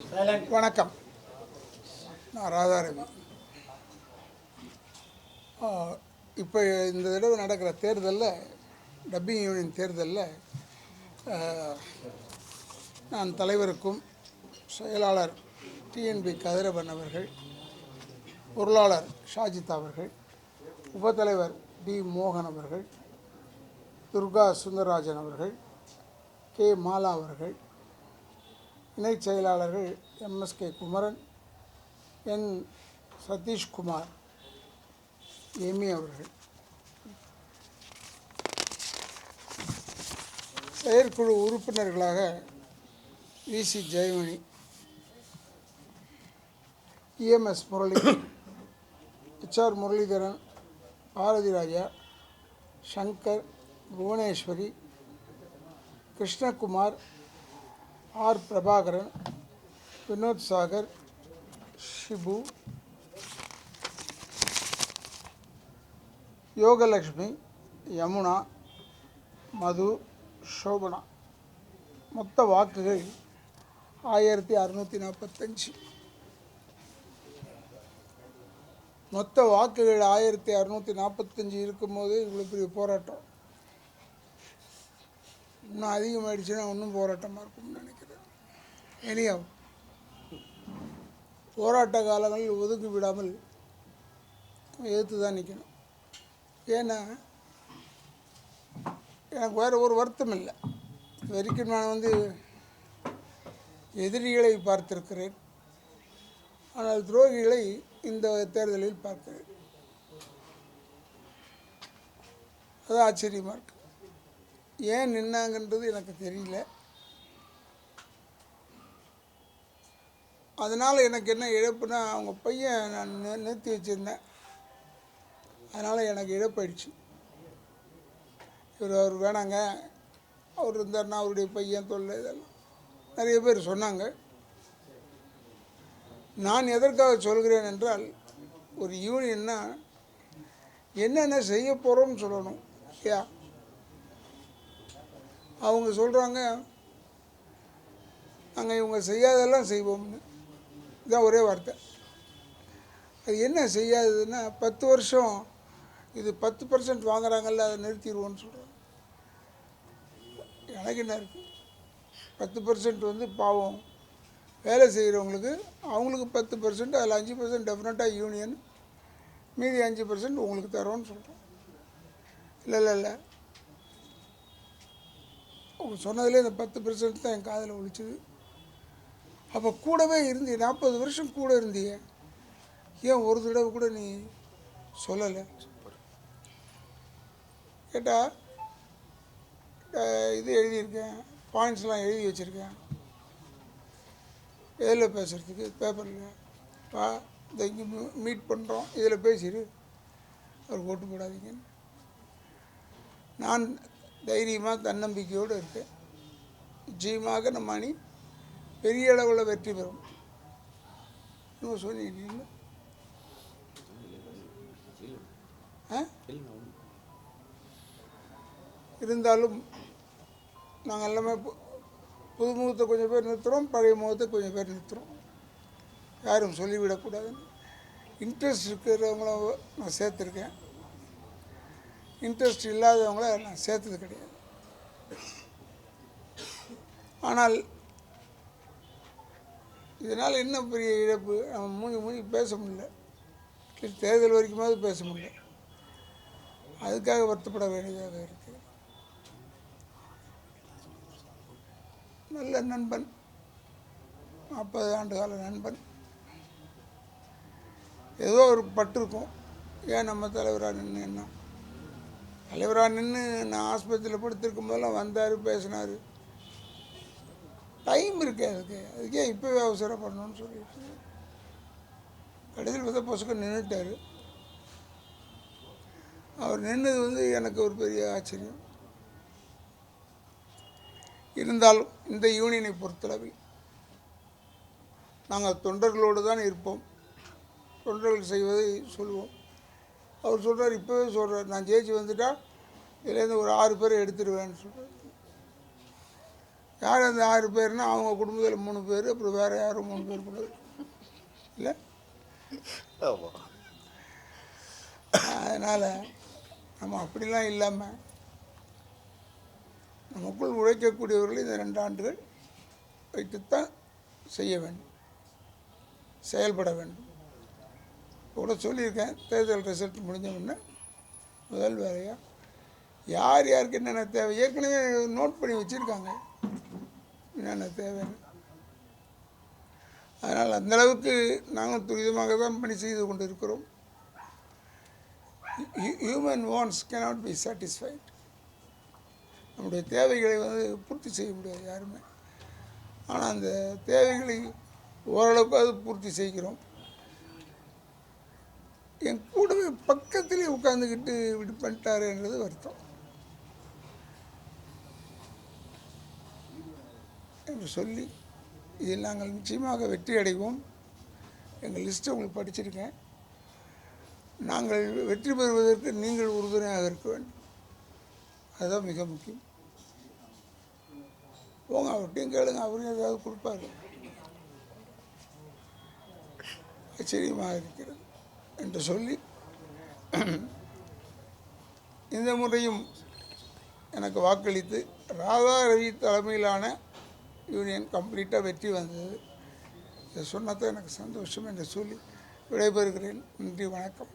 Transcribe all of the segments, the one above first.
வணக்கம். நான் ராதாரவி. இப்போ இந்த தடவை நடக்கிற தேர்தலில், டப்பிங் யூனியன் தேர்தலில் நான் தலைவருக்கும் செயலாளர் டிஎன்பி கதிரவன் அவர்கள், பொருளாளர் ஷாஜித் அவர்கள், உபத்தலைவர் டி மோகன் அவர்கள், துர்கா சுந்தரராஜன் அவர்கள், கே மாலா அவர்கள், இணைச் செயலாளர்கள் எம்எஸ்கே குமரன், என் சதீஷ்குமார், எமி அவர்கள், செயற்குழு உறுப்பினர்களாக விசி Jayamani, EMS Murali, HR Muralidharan, Bharathi Raja, Shankar, Bhuvaneswari, Krishnakumar, R Prabhakaran, Vinod Sagar, Shibu, Yogalakshmi, Yamuna, மது, சோபனா. மொத்த வாக்குகள் 1645. மொத்த வாக்குகள் 1645 இருக்கும்போது இவ்வளோ பெரிய போராட்டம். இன்னும் அதிகமாகிடுச்சுன்னா இன்னும் போராட்டமாக இருக்கும்னு நினைக்கிறேன். இனியா போராட்ட காலங்களில் ஒதுக்கி விடாமல் எதிர்த்து தான் நிற்கணும். ஏன்னா எனக்கு வேறு ஒரு வருத்தம் இல்லை. இது வரைக்கும் நான் எதிரிகளை பார்த்திருக்கிறேன், ஆனால் துரோகிகளை இந்த தேர்தலில் பார்க்கிறேன். அது ஆச்சரியமாக இருக்கு. ஏன் நின்னாங்கன்றது எனக்கு தெரியல. அதனால் எனக்கு என்ன இழப்புனா, அவங்க பையன் நான் நிறுத்தி வச்சுருந்தேன், அதனால் எனக்கு இழப்பாயிடுச்சு. அவர் வேணாங்க, அவர் இருந்தார்னா அவருடைய பையன் தொல்லை இதெல்லாம் நிறைய பேர் சொன்னாங்க. நான் எதற்காக சொல்கிறேன் என்றால், ஒரு யூனியன்னா என்னென்ன செய்ய போகிறோம்னு சொல்லணும். இல்லையா? அவங்க சொல்கிறாங்க நாங்கள் இவங்க செய்யாதெல்லாம் செய்வோம்னு. இதுதான் ஒரே வார்த்தை. அது என்ன செய்யாததுன்னா, 10 வருஷம் இது 10% வாங்குறாங்கல்ல, அதை நிறுத்திடுவோன்னு சொல்கிறாங்க. எனக்கு என்ன இருக்குது, 10% பாவம் வேலை செய்கிறவங்களுக்கு, அவங்களுக்கு 10%, அதில் 5% டெஃபினட்டாக யூனியன், மீதி 5% உங்களுக்கு தரோன்னு சொல்கிறோம். இல்லை அவங்க சொன்னதுலேயே இந்த 10% தான் என் காதில் ஒழிச்சுது. அப்போ கூடவே இருந்திய 40 வருஷம் கூட இருந்திய, ஏன் ஒரு தடவை கூட நீ சொல்லலை கேட்டால், இது எழுதியிருக்கேன், பாயிண்ட்ஸ்லாம் எழுதி வச்சுருக்கேன், எதில் பேசுகிறதுக்கு பேப்பரில் இந்த இங்கே மீட் பண்ணுறோம், இதில் பேசிடு, அவர் ஓட்டு போடாதீங்கன்னு. நான் தைரியமாக தன்னம்பிக்கையோடு இருக்கேன். நிச்சயமாக நம்ம அணி பெரிய அளவில் வெற்றி பெறும். இன்னும் சொன்னீங்க இருந்தாலும் நாங்கள் எல்லாமே புது முகத்தை கொஞ்சம் பேர் நிறுத்துகிறோம், பழைய முகத்தை கொஞ்சம் பேர் நிறுத்துகிறோம். யாரும் சொல்லிவிடக்கூடாதுன்னு. இன்ட்ரெஸ்ட் இருக்கிறவங்கள நான் சேர்த்துருக்கேன், இன்ட்ரெஸ்ட் இல்லாதவங்கள நான் சேர்த்தது கிடையாது. ஆனால் இதனால் என்ன பெரிய இழப்பு, நம்ம மூஞ்சி பேச முடியல, தேர்தல் வரைக்குமாவது பேச முடியல. அதுக்காக வருத்தப்பட வேண்டியதாக இருக்குது. நல்ல நண்பன், 40 ஆண்டு கால நண்பன், ஏதோ ஒரு பட்டு இருக்கும். ஏன் நம்ம தலைவராக நின்று, என்ன தலைவராக நின்று நான் ஆஸ்பத்திரியில் படுத்திருக்கும் போதெல்லாம் வந்தார், பேசினார். டைம் இருக்கு அதுக்கே இப்போவே அவசரப்படணும்னு சொல்லிட்டு கடைசியில் பார்த்தா பொசுக்க நின்றுட்டார். அவர் நின்னது எனக்கு ஒரு பெரிய ஆச்சரியம். இருந்தாலும் இந்த யூனியனை பொறுத்தளவில் நாங்கள் தொண்டர்களோடு தான் இருப்போம், தொண்டர்கள் செய்வதை சொல்லுவோம். அவர் சொல்கிறார், இப்போவே சொல்கிறார், நான் ஜெயிச்சு வந்துட்டால் இதுலேருந்து ஒரு 6 பேரை எடுத்துடுவேன்னு சொல்கிறார். யார் அந்த 6 பேர்னால் அவங்க குடும்பத்தில் 3 பேர், அப்புறம் வேறு யாரும் 3 பேர் கூட இல்லை. அதனால் நம்ம அப்படிலாம் இல்லாமல் நமக்குள் உழைக்கக்கூடியவர்கள் இந்த 2 ஆண்டுகள் வைத்துத்தான் செய்ய வேண்டும், செயல்பட வேண்டும். கூட சொல்லியிருக்கேன், தேர்தல் ரிசல்ட் முடிஞ்ச உடனே முதல் வேலையாக யார் யாருக்கு என்னென்ன தேவை ஏற்கனவே நோட் பண்ணி வச்சுருக்காங்க என்னென்ன தேவைன்னு. அதனால் அந்தளவுக்கு நாங்கள் துரிதமாக தான் பணி செய்து கொண்டு இருக்கிறோம். Human wants cannot be satisfied. நம்முடைய தேவைகளை பூர்த்தி செய்ய முடியாது யாருமே. ஆனால் அந்த தேவைகளை ஓரளவுக்கு அது பூர்த்தி செய்கிறோம். என் கூடவே பக்கத்திலே உட்காந்துக்கிட்டு இப்படி பண்ணிட்டாருன்றது வருத்தம் என்று சொல்லி இதில் நாங்கள் நிச்சயமாக வெற்றி அடைவோம். எங்கள் லிஸ்ட்டை உங்களுக்கு படிச்சிருக்கேன். நாங்கள் வெற்றி பெறுவதற்கு நீங்கள் உறுதுணையாக இருக்க வேண்டும், அதுதான் மிக முக்கியம். போங்க அவர்கிட்டையும் கேளுங்க, அவரும் ஏதாவது கொடுப்பாரு. ஆச்சரியமாக இருக்கிறது என்று சொல்லி இந்த முறையும் எனக்கு வாக்களித்து ராதா ரவி தலைமையிலான யூனியன் கம்ப்ளீட்டாக வெற்றி வந்தது. இதை சொன்னதான் எனக்கு சந்தோஷம் என்று சொல்லி விடைபெறுகிறேன். நன்றி, வணக்கம்.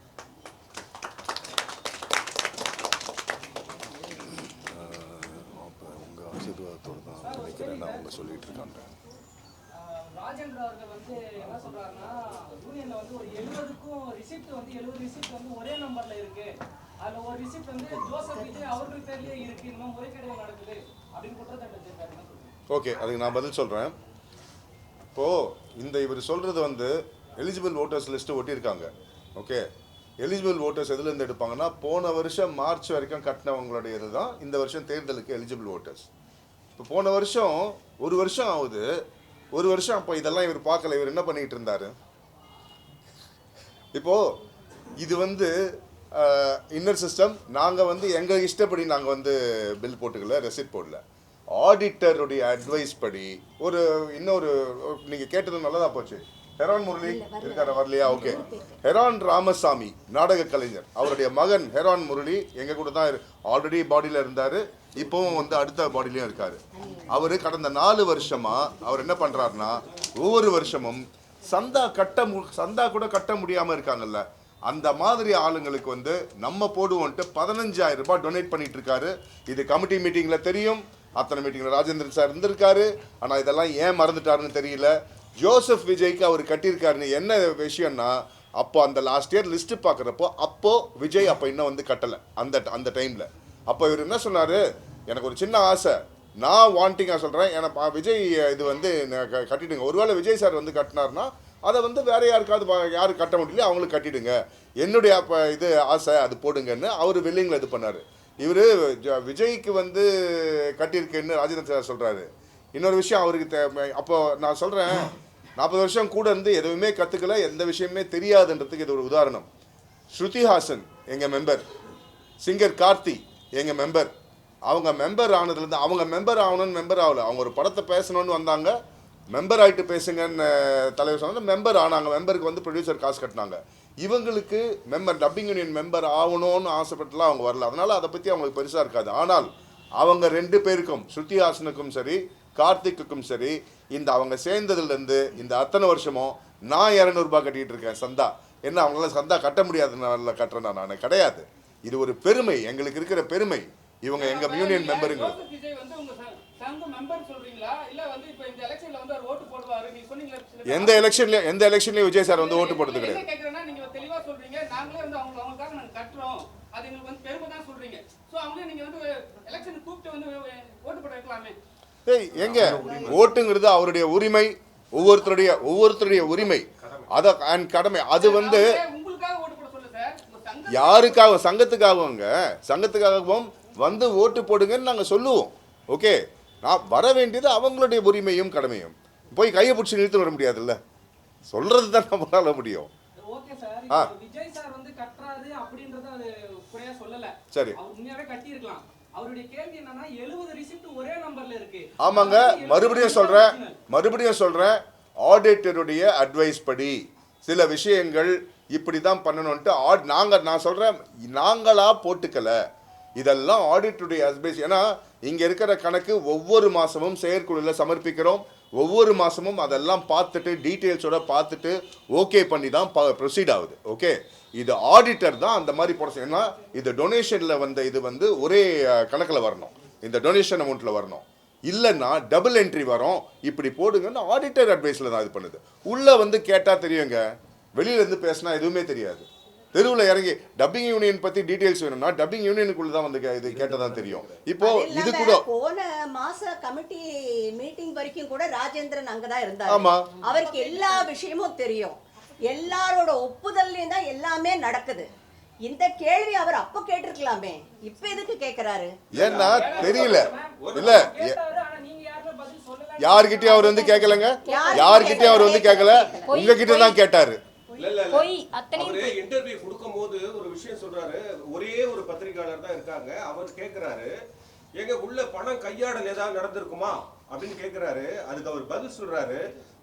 உங்கள் ஆசீர்வாதத்தோடு தான் நினைக்கிறேன் அவங்க சொல்லிட்டு இருக்காங்க. ராஜேந்திர அவர்கள் என்ன சொல்றாருன்னா, யூனியன்ல ஒரு 70க்கும் ரிசிப்ட் 70 ரிசிப்ட் ஒரே நம்பர்ல இருக்கு. அதுல ஒரு ரிசிப்ட் ஜோசப் விஜய் அவர்கள் பேர்லயே இருக்கு. இன்னும் முறைகேடுகள் நடக்குது அப்படின்னு குற்றச்சாட்டு வச்சிருக்காரு. ஓகே, அதுக்கு நான் பதில் சொல்கிறேன். இப்போது இவர் சொல்கிறது எலிஜிபிள் ஓட்டர்ஸ் லிஸ்ட்டு ஒட்டியிருக்காங்க. ஓகே, எலிஜிபிள் ஓட்டர்ஸ் எதுலேருந்து எடுப்பாங்கன்னா, போன வருஷம் மார்ச் வரைக்கும் கட்டினவங்களுடைய இது தான் இந்த வருஷம் தேர்தலுக்கு எலிஜிபிள் ஓட்டர்ஸ். இப்போ போன வருஷம் 1 வருஷம் ஆகுது. 1 வருஷம் அப்போ இதெல்லாம் இவர் பார்க்கல. இவர் என்ன பண்ணிகிட்டு இருந்தார்? இப்போது இது இன்னர் சிஸ்டம். நாங்கள் எங்கள் இஷ்டப்படி நாங்கள் பில் போட்டுக்கல, ரெசிப்ட் போடல. ஆடிட்டருடைய அட்வைஸ் படி இன்னொரு நீங்கள் கேட்டது நல்லதாக போச்சு. ஹெரான் முரளி இருக்கார வரலையா? ஓகே, ஹெரான் ராமசாமி நாடக கலைஞர், அவருடைய மகன் ஹெரான் முரளி எங்கள் கூட தான் ஆல்ரெடி பாடியில் இருந்தார். இப்போவும் அடுத்த பாடியிலையும் இருக்கார். அவர் கடந்த 4 வருஷமாக அவர் என்ன பண்ணுறாருன்னா, ஒவ்வொரு வருஷமும் சந்தா கூட கட்ட முடியாமல் இருக்காங்கல்ல, அந்த மாதிரி ஆளுங்களுக்கு நம்ம போடுவோன்ட்டு 15,000 ரூபாய் டொனேட் பண்ணிட்டு இருக்காரு. இது கமிட்டி மீட்டிங்கில் தெரியும். அத்தனை மீட்டிங்கில் ராஜேந்திரன் சார் இருந்திருக்காரு. ஆனால் இதெல்லாம் ஏன் மறந்துட்டாருன்னு தெரியல. ஜோசப் விஜய்க்கு அவர் கட்டியிருக்காருன்னு என்ன விஷயம்னா, அப்போ அந்த லாஸ்ட் இயர் லிஸ்ட்டு பார்க்குறப்போ விஜய் அப்போ இன்னும் கட்டலை அந்த டைமில். அப்போ இவர் என்ன சொன்னார், எனக்கு ஒரு சின்ன ஆசை, நான் வாண்டிங்காக சொல்கிறேன், எனக்கு விஜய் இது கட்டிடுங்க. ஒருவேளை விஜய் சார் கட்டினார்னா அதை வேறு யாருக்காவது யாரு கட்ட முடியல அவங்களுக்கு கட்டிடுங்க, என்னுடைய அப்போ இது ஆசை, அது போடுங்கன்னு அவர் வில்லிங்கில் இது பண்ணார். இவர் விஜய்க்கு கட்டியிருக்கேன்னு ராஜேந்திரன் சார் சொல்கிறாரு. இன்னொரு விஷயம் அவருக்கு அப்போ நான் சொல்கிறேன், 40 வருஷம் கூட எதுவுமே கற்றுக்கல, எந்த விஷயமே தெரியாதுன்றதுக்கு இது ஒரு உதாரணம். ஸ்ருதிஹாசன் எங்கள் மெம்பர், சிங்கர் கார்த்தி எங்கள் மெம்பர். அவங்க மெம்பர் ஆனதுலேருந்து அவங்க மெம்பர் ஆகணும்னு மெம்பர் ஆகலை. அவங்க ஒரு படத்தை பேசணுன்னு வந்தாங்க, மெம்பர் ஆகிட்டு பேசுங்கன்னு தலைவர் சொன்னாங்க, மெம்பர் ஆனாங்க. மெம்பருக்கு ப்ரொடியூசர் காசு கட்டினாங்க. இவங்களுக்கு டப்பிங் யூனியன் மெம்பர் ஆகணும்னு ஆசைப்பட்டுலாம் அவங்க வரல. அதனால் அதை பற்றி அவங்களுக்கு பெருசாக இருக்காது. ஆனால் அவங்க 2 பேருக்கும், ஸ்ருதிஹாசனுக்கும் சரி கார்த்திக்குக்கும் சரி, அவங்க சேர்ந்ததுலேருந்து இந்த அத்தனை வருஷமும் நான் 200 ரூபாய் கட்டிகிட்டு இருக்கேன் சந்தா. என்ன அவங்களால சந்தா கட்ட முடியாதுனால கட்டுறேன்னா? நான் கிடையாது. இது ஒரு பெருமை, எங்களுக்கு இருக்கிற பெருமை. இவங்க எங்கள் யூனியன் மெம்பருங்க. எந்த எலெக்ஷன்லயும் விஜய் சார் ஓட்டு போட்டது கிடையாது. எங்க ஓட்டுங்கிறது அவருடைய உரிமை, ஒவ்வொருத்தருடைய உரிமை, அத கடமை. அது யாருக்காக? சங்கத்துக்காகவும் ஓட்டு போடுங்கன்னு நாங்கள் சொல்லுவோம். ஓகே, நான் வர வேண்டியது அவங்களுடைய உரிமையும் கடமையும். போய் கையை பிடிச்சி நிறுத்த வர முடியாதுல்ல, சொல்றது தான் நம்மளால முடியும். விஜய் சார் கட்டுறாரு அப்படின்றத குறையா சொல்லல. சரி, உண்மையாவே கட்டி இருக்கலாம். அவருடைய கேள்வி என்னன்னா 70 ரிசிப்ட் ஒரே நம்பர்ல இருக்கு. ஆமாங்க, மறுபடியும் சொல்றேன் ஆடிட்டருடைய அட்வைஸ் படி சில விஷயங்கள் இப்படி தான் பண்ணணும்ட்டு நான் சொல்றேன், நாங்களா போட்டுக்கல, இதெல்லாம் ஆடிட்டருடைய அட்வைஸ். ஏன்னா இங்க இருக்கிற கணக்கு ஒவ்வொரு மாசமும் செயற்குழுல சமர்ப்பிக்கிறோம், ஒவ்வொரு மாசமும் அதெல்லாம் பார்த்துட்டு டீட்டெயில்ஸோட பார்த்துட்டு ஓகே பண்ணி தான் ப்ரொசீட் ஆகுது. ஓகே, இது ஆடிட்டர் தான் அந்த மாதிரி போட. ஏன்னா இது டொனேஷன்ல வந்த இது வந்து ஒரே கணக்கில் வரணும், இந்த டொனேஷன் அமௌண்ட்ல வரணும், இல்லைன்னா டபுள் என்ட்ரி வரும், இப்படி போடுங்கன்னு ஆடிட்டர் அட்வைஸில் தான் இது பண்ணுது. உள்ளே வந்து கேட்டால் தெரியுங்க, வெளியிலேருந்து பேசினா எதுவுமே தெரியாது. தெருவில் இறங்கி டப்பிங் யூனியன் பற்றி டீட்டெயில்ஸ் வேணும்னா டப்பிங் யூனியனுக்குள்ள தான் வந்து இது கேட்டதான் தெரியும். இப்போ இது கூட போன மாச கமிட்டி மீட்டிங் வரைக்கும் கூட ராஜேந்திரன் அங்கதான் இருந்தார். ஆமா, அவருக்கு எல்லா விஷயமும் தெரியும், எல்லாரோட ஒப்புதல்லையும் தான் எல்லாமே நடக்குது. இந்த கேள்வி அவர் அப்ப கேட்டிருக்கலாமே, இப்ப எதுக்கு கேக்குறாரு? ஏன்னா தெரியல. இல்ல யார்கிட்டயும் அவர் வந்து கேட்கலங்க, யார்கிட்டயும் அவர் வந்து கேட்கல, உங்ககிட்ட தான் கேட்டாரு. அவரு இன்டர்வியூ கொடுக்கும்போது ஒரு விஷயம் சொல்றாரு, ஒரே ஒரு பத்திரிகையாளர் தான் இருக்காங்க, அவர் கேக்குறாரு எங்க உள்ள பணம் கையாடல் ஏதாவது நடந்திருக்குமா அப்படின்னு கேக்குறாரு. அதுக்கு அவர் பதில் சொல்றாரு,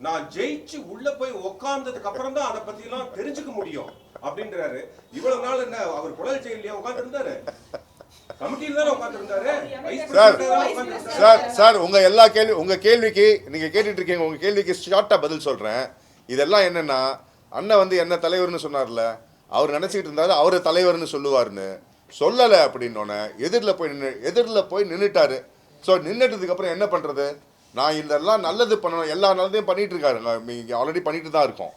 நான் ஜெயிச்சு உள்ள போய் உட்கார்ந்ததுக்கு அப்புறம் தான் அதை பத்தி எல்லாம் தெரிஞ்சுக்க முடியும் அப்படின்றாரு. இவ்வளவு நாள் என்ன அவர் குடல் செயலியா உட்கார்ந்து இருந்தாரு? கமிட்டியில தானே உட்கார்ந்து இருந்தாரு. சார் உங்க கேள்விக்கு நீங்க கேட்டுட்டு இருக்கீங்க, உங்க கேள்விக்கு ஷார்ட்டா பதில் சொல்றேன். இதெல்லாம் என்னன்னா, அண்ணன் வந்து என்ன தலைவர்னு சொன்னார்ல, அவர் நினைச்சிட்டு இருந்தாரு அவரு தலைவர்னு சொல்லுவாருன்னு, சொல்லலை அப்படின்னோடனே எதிரில் போய் நின்றுட்டாரு. ஸோ நின்றுட்டதுக்கு அப்புறம் என்ன பண்ணுறது, நான் இதெல்லாம் நல்லது பண்ணணும், எல்லா நல்லதையும் பண்ணிட்டு இருக்காரு, இங்கே ஆல்ரெடி பண்ணிட்டு தான் இருக்கோம்,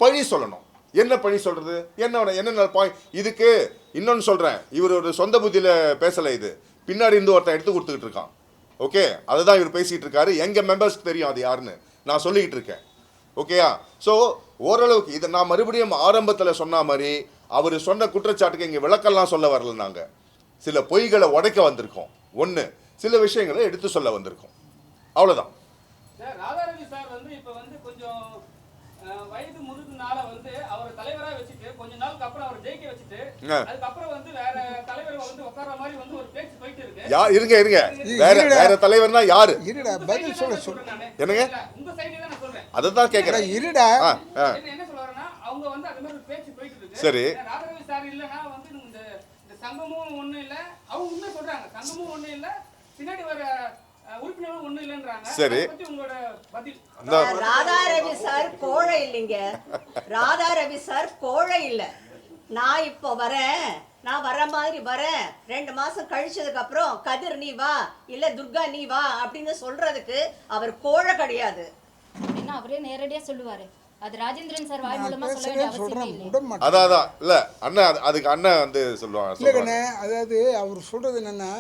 பழி சொல்லணும். என்ன பழி சொல்றது, என்ன பாயிண்ட் இதுக்கு? இன்னொன்று சொல்கிறேன், இவர் ஒரு சொந்த புத்தியில் பேசலை, இது பின்னாடி இருந்து ஒருத்தன் எடுத்து கொடுத்துக்கிட்டு இருக்கான். ஓகே, அதை தான் இவர் பேசிகிட்டு இருக்காரு. எங்கள் மெம்பர்ஸ்க்கு தெரியும் அது யாருன்னு நான் சொல்லிக்கிட்டு இருக்கேன். ஓகேயா? ஸோ ஓரளவுக்கு இதை நான் மறுபடியும் ஆரம்பத்தில் சொன்ன மாதிரி அவர் சொன்ன குற்றச்சாட்டுக்கு இங்கே விளக்கெல்லாம் சொல்ல வரல, நாங்கள் சில பொய்களை உடைக்க வந்திருக்கோம், ஒன்று சில விஷயங்களை எடுத்து சொல்ல வந்திருக்கோம், அவ்வளோதான். ராதாரவி சார் வந்து இப்போ வந்து கொஞ்சம் வயது முதுகுனால வந்து அவர் தலைவரா வச்சுட்டு கொஞ்ச நாளுக்கு அப்புறம் அவர் ஜெயிக்க வச்சுட்டு அதுக்கப்புறம் வந்து வேற தலைவர் வந்து உட்கார்ற மாதிரி வந்து ஒரு பேச்சு போயிட்டு இருக்கு. இருங்க வேற தலைவர்னா யாரு? இருடா, பதில் சொல்றேன். என்னங்க உங்க சைடுல தான் நான் சொல்றேன், அதான் கேக்குறேன். இருடா, என்ன சொல்றாருன்னா அவங்க வந்து அந்த மாதிரி ஒரு பேச்சு போயிட்டு இருக்கு. சரி, ராதாரவி சார் இல்லனா வந்து இந்த சங்கமும் ஒண்ணும் இல்ல, அவங்க உண்மை சொல்றாங்க, சங்கமும் ஒண்ணும் இல்ல, பின்னாடி வர உறுப்பினரும் ஒண்ணும் இல்லன்றாங்க. சரி, உங்களோட பதில்? ராதாரவி சார் கோழை இல்லைங்க, ராதாரவி சார் கோழை இல்ல. நான் இப்போ வரேன், நான் வர மாதிரி வரேன், 2 மாசம் கழிச்சதுக்கு அப்புறம் கதிர் நீ வா இல்ல துர்கா நீ வா அப்படின்னு சொல்றதுக்கு அவர் கோழை கிடையாது. என்ன அவரே நேரடியா சொல்லுவாரு, அது ராஜேந்திரன் சார் வாய் மூலமா சொல்ல வேண்டிய அவசியம் இல்லை. அதான் இல்ல அண்ணன், அதுக்கு அண்ணன் வந்து சொல்லுவாங்க. இல்லைங்கண்ணே, அதாவது அவர் சொல்றது என்னன்னா,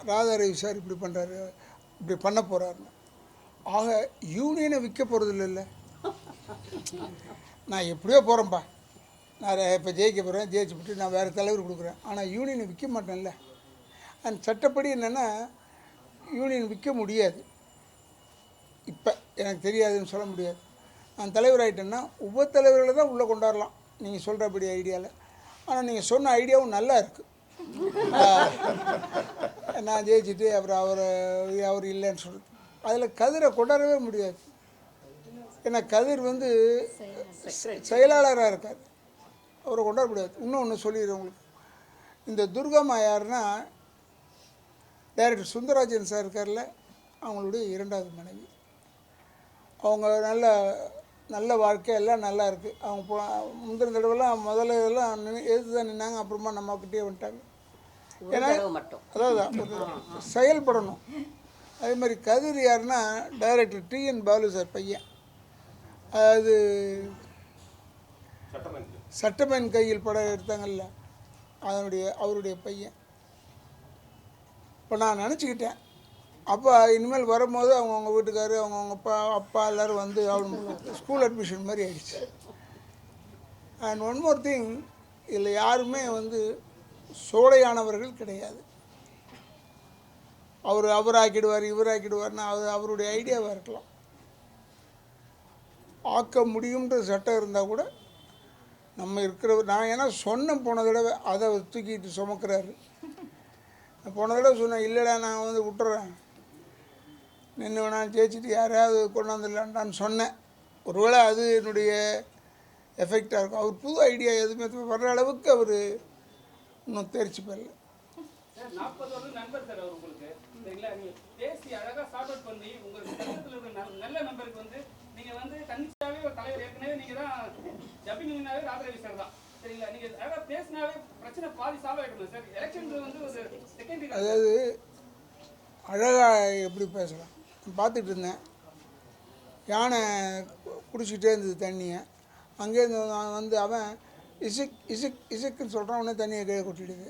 ராதாரவி சார் இப்படி பண்ணுறாரு, இப்படி பண்ண போகிறாருன்னு. ஆக யூனியனை விற்க போகிறது இல்லைல்ல, நான் எப்படியோ போகிறேன்ப்பா, நான் இப்போ ஜெயிக்க போகிறேன், ஜெயிச்சுவிட்டு நான் வேறு தலைவர் கொடுக்குறேன், ஆனால் யூனியனை விற்க மாட்டேன்ல. அந்த சட்டப்படி என்னென்னா யூனியன் விற்க முடியாது, இப்போ எனக்கு தெரியாதுன்னு சொல்ல முடியாது. நான் தலைவர் ஆகிட்டேன்னா ஒவ்வொரு தலைவர்களை தான் உள்ளே கொண்டாடலாம் நீங்கள் சொல்கிறபடி ஐடியாவில். ஆனால் நீங்கள் சொன்ன ஐடியாவும் நல்லா இருக்குது. நான் ஜெயிச்சுட்டு அவர் இல்லைன்னு சொல்லுது, அதில் கதிரை கொண்டாடவே முடியாது. ஏன்னா கதிர் வந்து செயலாளராக இருக்கார், அவரை கொண்டாட முடியாது. இன்னொன்று சொல்லிடுறேன் உங்களுக்கு, இந்த துர்கம்மா யாருன்னா டைரக்டர் சுந்தரராஜன் சார் இருக்கார்ல, அவங்களுடைய 2வது மனைவி. அவங்க நல்ல வாழ்க்கை எல்லாம் நல்லா இருக்குது. அவங்க முந்தின தடவைலாம் முதல்ல இதெல்லாம் எதிர்த்து தான் நின்னாங்க, அப்புறமா நம்மக்கிட்டே வந்துட்டாங்க. ஏன்னா அதாவது செயல்படணும். அதே மாதிரி கதிர் யாருன்னா டைரக்டர் டிஎன் பாலு சார் பையன், அதாவது சட்டமேன் கையில் படம் எடுத்தாங்கல்ல, அவருடைய பையன். இப்போ நான் நினச்சிக்கிட்டேன், அப்போ இனிமேல் வரும்போது அவங்கவுங்க வீட்டுக்காரு அவங்கவுங்க அப்பா எல்லோரும் வந்து அவங்க ஸ்கூல் அட்மிஷன் மாதிரி ஆயிடுச்சு. அண்ட் ஒன் மோர் திங், இதில் யாருமே வந்து சோடையானவர்கள் கிடையாது. அவர் ஆக்கிடுவார் இவர் ஆக்கிடுவார்னா அது அவருடைய ஐடியாவாக இருக்கலாம். ஆக்க முடியுன்ற சட்டம் இருந்தால் கூட நம்ம நான் ஏன்னா சொன்ன போன தடவை அதை தூக்கிட்டு சுமக்கிறாரு. போன தடவை சொன்னேன், இல்லைடா நான் வந்து விட்டுறேன், நின்று நான் ஜெயிச்சுட்டு யாரையாவது கொண்டாந்துடலான்டான்னு சொன்னேன். ஒருவேளை அது என்னுடைய எஃபெக்டாக இருக்கும். அவர் புது ஐடியா எதுவுமே வர்ற அளவுக்கு அவர் இன்னும் தேர்ச்சி பெறல. சார் 40 வருடம் நண்பர் சார் அவர் உங்களுக்கு சரிங்களா? நீங்க பேசி அழகா சார்ட் அவுட் பண்ணி உங்களுக்கு பக்கத்துல இருக்கிற நல்ல நம்பருக்கு வந்து நீங்க வந்து தன்னிச்சாவே ஒரு தலைவர் ஏற்கனவே நீங்க தான் ஜப்பிங்னாவே ராதாரவி சார் தான் சரிங்களா? நீங்க அழகா பேசினாவே பிரச்சனை பாதி சால்வ் ஆயிடும் சார். எலெக்ஷன் வந்து ஒரு செகண்டரி. அதாவது அழகாக எப்படி பேசலாம். பார்த்துட்டு இருந்தேன், யானை குடிச்சிக்கிட்டே இருந்தது தண்ணியை. அங்கேருந்து வந்து அவன் இசுக் இசுக் இசுக்குன்னு சொல்கிறான், உடனே தண்ணியை கீழே கொட்டிடுது.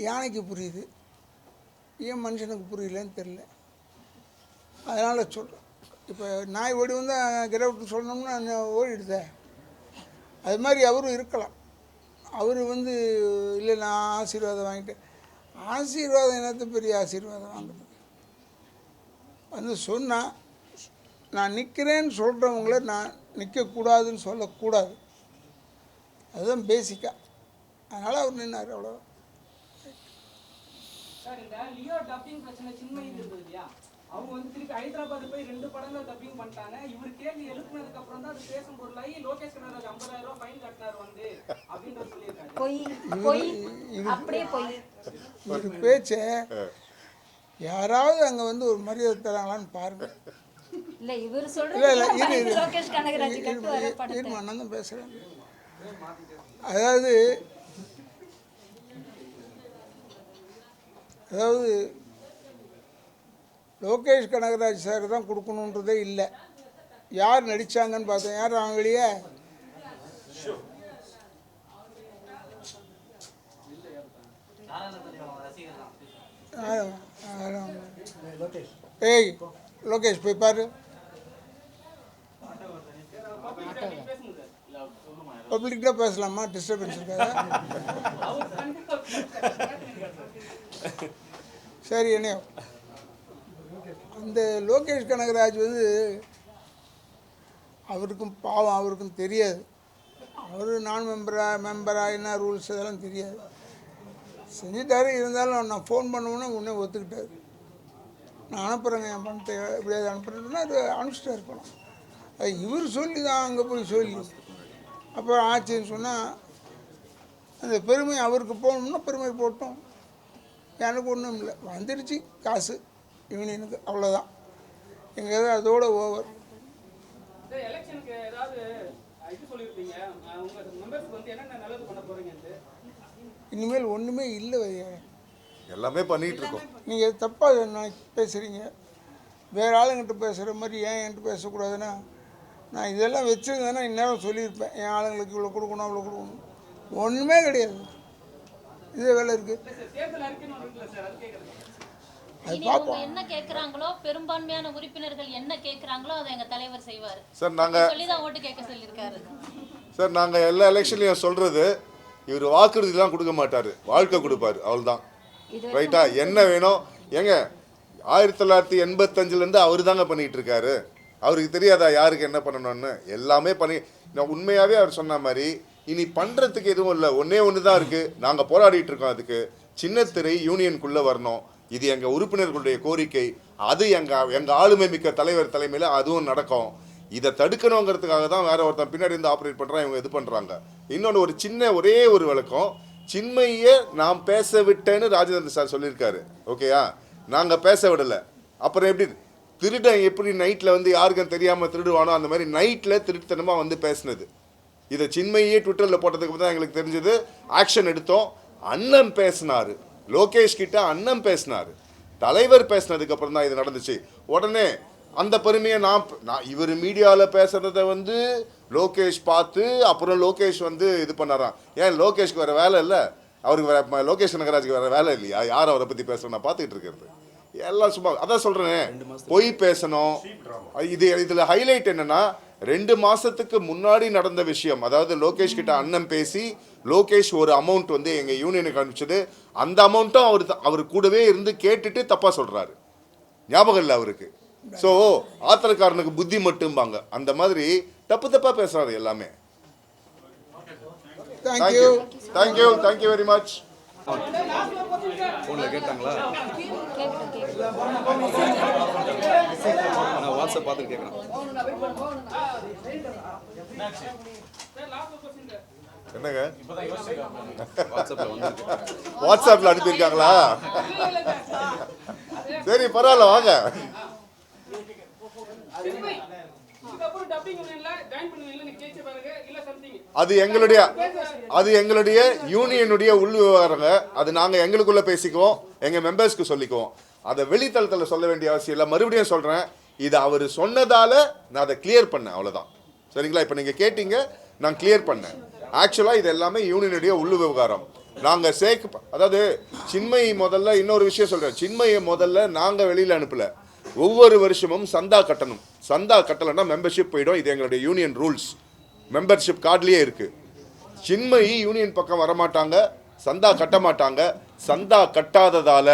யானைக்கு புரியுது, ஏன் மனுஷனுக்கு புரியலன்னு தெரில. அதனால் சொல்கிறேன், இப்போ நாய் ஓடி வந்தால் கிரவுட்டு சொல்லணும்னா ஓடிடுதே. அது மாதிரி அவரும் இருக்கலாம். அவர் வந்து இல்லை நான் ஆசீர்வாதம் வாங்கிட்டேன். ஆசீர்வாதம் என்னது பெரிய ஆசீர்வாதம் வாங்குறது? வந்து சொன்னால் நான் நிற்கிறேன்னு சொல்கிறவங்கள நான் நிற்கக்கூடாதுன்னு சொல்லக்கூடாது. அதுதான் பேசிக்காக. அதனால் அவர் நின்னார், அவ்வளோதான். சார் இந்த லியோ டப்பிங் பிரச்சனை சின்மயி இருந்தது இல்லையா? அவங்க வந்து திருப்பி ஹைதராபாத் போய் 2 படங்கள் டப்பிங் பண்ணிட்டாங்க. இவர் கேள்வி எழுப்புனதுக்கு அப்புறம் தான் அது பேசும் பொருளாகி லோகேஷ் கனகராஜ் 50,000 ரூபாய் ஃபைன் கட்டினார் வந்து அப்படின்னு சொல்லியிருக்காரு. பொய் பொய் அப்படியே பொய். ஒரு பேச்சை யாராவது அங்கே வந்து ஒரு மரியாதை தராங்களான்னு பாருங்கள். இல்ல இவர் இல்லை சொல்றது இல்லை இரு லோகேஷ் கனகராஜ் கட்டு வர படத்தை இருமா, நான் தான் பேசுகிறேன். அதாவது லோகேஷ் கனகராஜ் சார் தான் கொடுக்கணுன்றதே இல்லை. யார் நடித்தாங்கன்னு பார்த்தேன். யார் அவன் வெளியே? ஏய் லோகேஷ் போய் பாரு. பப்ளிக்காக பேசலாமா? டிஸ்டர்பன்ஸ் இருக்காதா? சரி, என்ன அந்த லோகேஷ் கனகராஜ் வந்து அவருக்கும் பாவம், அவருக்கும் தெரியாது. அவர் நான் மெம்பராக என்ன ரூல்ஸ் இதெல்லாம் தெரியாது. செஞ்சுட்டாரு. இருந்தாலும் நான் ஃபோன் பண்ணுவோன்னா உடனே ஒத்துக்கிட்டாரு. நான் அனுப்புகிறேங்க, என் பணத்தை எப்படியாவது அனுப்புகிறேன்னா அது அனுப்பிச்சிட்டா இருக்கலாம். அது இவர் சொல்லி தான் அங்கே போய் சொல்லி அப்புறம் ஆச்சுன்னு சொன்னால் அந்த பெருமை அவருக்கு போகணும்னா பெருமை போட்டோம். எனக்கு ஒன்றும் இல்லை, வந்துடுச்சு காசு யூனியனுக்கு, அவ்வளோதான். எங்கள் அதோட ஓவர். எலெக்ஷனுக்கு ஏதாவது இது சொல்லியிருப்பீங்க, உங்க மெம்பர்ஸ்க்கு வந்து என்னென்ன நல்லது பண்ண போறீங்கன்னு. இனிமேல் ஒன்றுமே இல்லை வையா, எல்லாமே பண்ணிகிட்டு இருக்கோம். நீங்கள் தப்பாக நான் பேசுகிறீங்க. வேறு ஆளுங்கிட்ட பேசுகிற மாதிரி ஏன் என்கிட்ட பேசக்கூடாதுன்னா, நான் இதெல்லாம் வச்சுருந்தேன்னா இந்நேரம் சொல்லியிருப்பேன். என் ஆளுங்களுக்கு இவ்வளோ கொடுக்கணும் அவ்வளோ கொடுக்கணும். ஒன்றுமே கிடையாது. இதே வேலை இருக்குது. தேர்தல் அறிக்கைன்னு இருக்குல்ல சார், அது கேட்குறேன். அது இனி பார்ப்போம். அவங்க என்ன கேக்குறாங்களோ, பெரும்பான்மையான உறுப்பினர்கள் என்ன கேக்குறாங்களோ அதை எங்க தலைவர் செய்வார். சார் நாங்கள் சொல்லிதான் ஓட்டு கேட்க சொல்லியிருக்காரு. சார் நாங்கள் எல்லா எலெக்ஷன்லையும் சொல்கிறது, இவர் வாக்குறுதிலாம் கொடுக்க மாட்டார், வாழ்க்கை கொடுப்பார், அவ்வளோதான். ரைட்டா? என்ன வேணும் ஏங்க? 1985லேருந்து அவர் தாங்க பண்ணிகிட்டு இருக்காரு. அவருக்கு தெரியாதா யாருக்கு என்ன பண்ணணும்னு? எல்லாமே பண்ணி நான் உண்மையாகவே அவர் சொன்ன மாதிரி இனி பண்ணுறதுக்கு எதுவும் இல்லை. ஒன்று தான் இருக்குது. நாங்கள் போராடிட்டு இருக்கோம். அதுக்கு சின்னத்திரை யூனியனுக்குள்ளே வரணும். இது எங்கள் உறுப்பினர்களுடைய கோரிக்கை. அது எங்கள் ஆளுமை மிக்க தலைவர் தலைமையில் அதுவும் நடக்கும். இதை தடுக்கணுங்கிறதுக்காக தான் வேற ஒருத்தன் பின்னாடி இருந்து ஆப்ரேட் பண்ணுறான், இவங்க இது பண்ணுறாங்க. இன்னொன்று ஒரு சின்ன ஒரே ஒரு விளக்கம், சின்மையை நான் பேச விட்டேன்னு ராஜேந்திரன் சார் சொல்லியிருக்காரு. ஓகேயா? நாங்கள் பேச விடலை. அப்புறம் எப்படி திருடன் எப்படி நைட்டில் வந்து யாருக்கும் தெரியாமல் திருடுவானோ அந்த மாதிரி நைட்டில் திருட்டுத்தனமாக வந்து பேசினது. இதை சின்மையே ட்விட்டரில் போட்டதுக்கு தான் எங்களுக்கு தெரிஞ்சது. ஆக்ஷன் எடுத்தோம். அண்ணன் பேசினார், லோகேஷ் கிட்ட அண்ணன் பேசினார், தலைவர் பேசினதுக்கப்புறம் தான் இது நடந்துச்சு. உடனே அந்த பெருமையை நான் இவர் மீடியாவில் பேசுகிறத வந்து லோகேஷ் பார்த்து அப்புறம் லோகேஷ் வந்து இது பண்ணாராம். ஏன் லோகேஷ்க்கு வேறு வேலை இல்லை? அவருக்கு வேற லோகேஷ் கனகராஜுக்கு வேறு வேலை இல்லையா? யார் அவரை பற்றி பேசுகிறேன் நான் பார்த்துக்கிட்டு இருக்கிறது எல்லாம் சும்மா. அதான் சொல்கிறேன், பொய் பேசணும். இதில் ஹைலைட் என்னென்னா 2 மாதத்துக்கு முன்னாடி நடந்த விஷயம். அதாவது லோகேஷ் கிட்ட அண்ணன் பேசி லோகேஷ் ஒரு அமௌண்ட் வந்து எங்கள் யூனியனுக்கு அனுப்பிச்சது. அந்த அமௌண்ட்டும் அவர் கூடவே இருந்து கேட்டுட்டு தப்பாக சொல்கிறாரு. ஞாபகம் இல்லை அவருக்கு. ஸோ ஆத்திரக்காரனுக்கு புத்தி மட்டும்பாங்க. அந்த மாதிரி தப்பாக பேசுகிறாரு எல்லாமே. Thank you very much. ஃபோனில் கேட்டாங்களா? கேட்கட்டும் கேட்கட்டும். நான் வாட்ஸ்அப் பார்த்துட்டு கேட்குறேன். என்னங்க வாட்ஸ்அப்பில் வந்துருக்கு. வாட்ஸ்அப்ல அனுப்பியிருக்காங்களா? சரி பரவாயில்ல வாங்க. அது எங்களுடைய யூனியனுடைய உள் விவகாரங்க. அது நாங்க எங்களுக்குள்ள பேசிக்குவோம், எங்க மெம்பர்ஸ்க்கு சொல்லிக்குவோம். அதை வெளித்தளத்தில் சொல்ல வேண்டிய அவசியம் இல்லை. மறுபடியும் சொல்றேன், இது அவர் சொன்னதால நான் அதை கிளியர் பண்ணேன், அவ்வளவுதான். சரிங்களா? இப்போ நீங்க கேட்டீங்க, நான் கிளியர் பண்ணேன். ஆக்சுவலா இது எல்லாமே யூனியனுடைய உள் விவகாரம். நாங்க அதாவது சின்மயி முதல்ல இன்னொரு விஷயம் சொல்றேன். சின்மயை முதல்ல நாங்க வெளியில அனுப்பல. ஒவ்வொரு வருஷமும் சந்தா கட்டணும். சந்தா கட்டலைன்னா மெம்பர்ஷிப் போயிடும். இது எங்களுடைய யூனியன் ரூல்ஸ், மெம்பர்ஷிப் கார்டுலயே இருக்கு. சின்மயி யூனியன் பக்கம் வரமாட்டாங்க, சந்தா கட்ட மாட்டாங்க. சந்தா கட்டாததால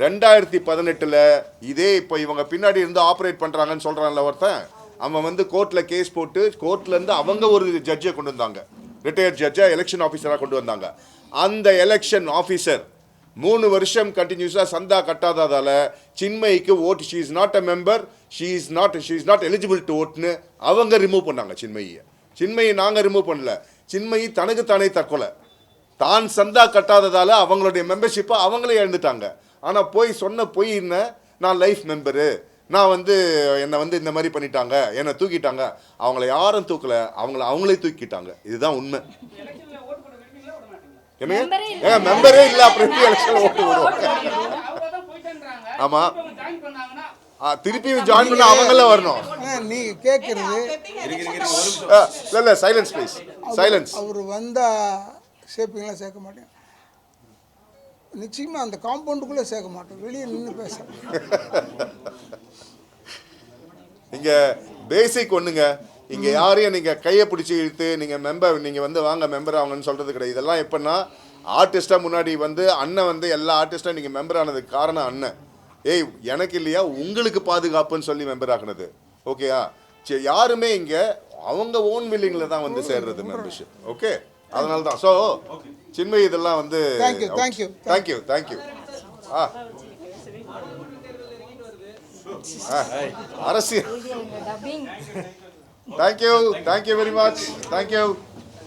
2018 இதே இப்போ இவங்க பின்னாடி இருந்து ஆப்ரேட் பண்றாங்கன்னு சொல்றான்ல ஒருத்தன், அவன் வந்து கோர்ட்ல கேஸ் போட்டு கோர்ட்ல இருந்து அவங்க ஒரு ஜட்ஜை கொண்டு வந்தாங்க, ரிட்டையர்ட் ஜட்ஜா எலெக்ஷன் ஆஃபீஸராக கொண்டு வந்தாங்க. அந்த எலெக்ஷன் ஆஃபீஸர் 3 வருஷம் கண்டினியூஸாக சந்தா கட்டாததால சின்மயிக்கு vote, she is not a member, she is not eligible to ஓட்னு அவங்க ரிமூவ் பண்ணாங்க சின்மயியை. சின்மயி நாங்கள் ரிமூவ் பண்ணல. சின்மயி தனக்கு தானே தற்கொலை. தான் சந்தா கட்டாததால அவங்களுடைய மெம்பர்ஷிப்பை அவங்களே இழந்துட்டாங்க. ஆனால் சொன்ன என்ன, நான் லைஃப் மெம்பரு, நான் வந்து என்னை வந்து இந்த மாதிரி பண்ணிட்டாங்க, என்னை தூக்கிட்டாங்க. அவங்கள யாரும் தூக்கல, அவங்களே தூக்கிட்டாங்க. இதுதான் உண்மை. மெம்பரே இல்ல, அப்புறம் எப்படி எலெக்ஷன்ல ஓட்டு வரும்? ஆமா, திருப்பியும் ஜாயின் பண்ண அவங்கள வரணும். நீங்க கேட்கறது இல்ல, சைலன்ஸ் ப்ளீஸ், சைலன்ஸ். அவர் வந்தா சேர்ப்பீங்களா? சேர்க்க மாட்டேன். நிச்சயமா அந்த காம்பவுண்டுக்குள்ளே சேர்க்க மாட்டோம், வெளியே நின்று பேசுறேன். இங்க பேசிக் ஒண்ணுங்க. இங்க யாரையும் நீங்க கையை பிடிச்சி இழுத்து நீங்க மெம்பர், நீங்க வந்து வாங்க மெம்பர் ஆகணும்னு சொல்றது கிடையாது. இதெல்லாம் எப்படின்னா, ஆர்டிஸ்டா முன்னாடி வந்து அண்ணன் வந்து எல்லா ஆர்டிஸ்டா நீங்க மெம்பர் ஆனதுக்கு காரணம் அண்ணன். ஏய் எனக்கு இல்லையா, உங்களுக்கு பாதுகாப்புன்னு சொல்லி மெம்பர் ஆக்குனது. ஓகேயா? யாருமே இங்க அவங்க ஓன் வில்லிங்ல தான் வந்து சேர்றது மெம்பர்ஷிப். ஓகே, அதனால தான். ஸோ சின்மயி இதெல்லாம் வந்து தேங்க்யூ. அரசியல். Thank you very much. தேங்க்யூ.